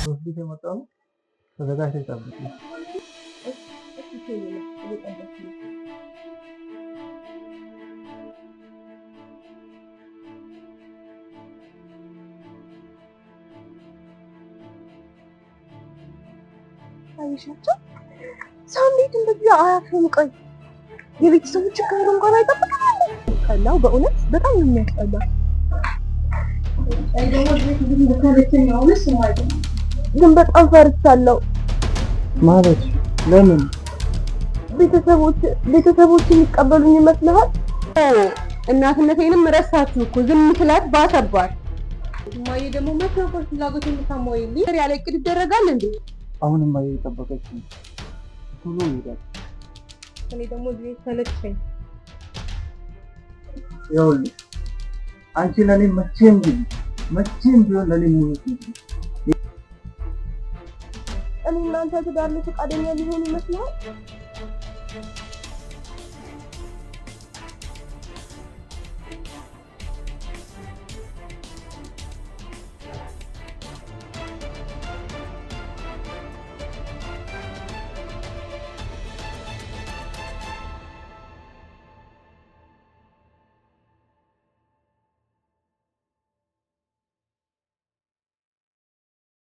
ሆስፒታል የመጣው ተዘጋጅተሽ ጠብቂ። አይሻቸው ሰው እንዴት እንደዚህ አያፍርም? ቆይ የቤተሰቦች ችግር እንኳን አይጠብቅም። ቀላው በእውነት በጣም ነው የሚያስጠላው። ግን በጣም ፈርቻለሁ። ማለት ለምን? ቤተሰቦች የሚቀበሉኝ ይመስልሃል? እናትነቴንም ረሳችሁ እኮ ዝም ስላት ባሰባት። እማዬ ደግሞ መተንፈስ ፍላጎት የምታሟይልኝ ያለ እቅድ ይደረጋል እንዴ? አሁንማ እየጠበቀች ነው። ቶሎ ይሄዳል። እኔ ደግሞ እዚህ ሰለቸኝ። ይኸውልሽ አንቺ ለኔ መቼም ቢሆን ለኔ ሙሉት ነው። እኔ እናንተ ትዳር ላይ ፈቃደኛ ሊሆኑ ይመስላል?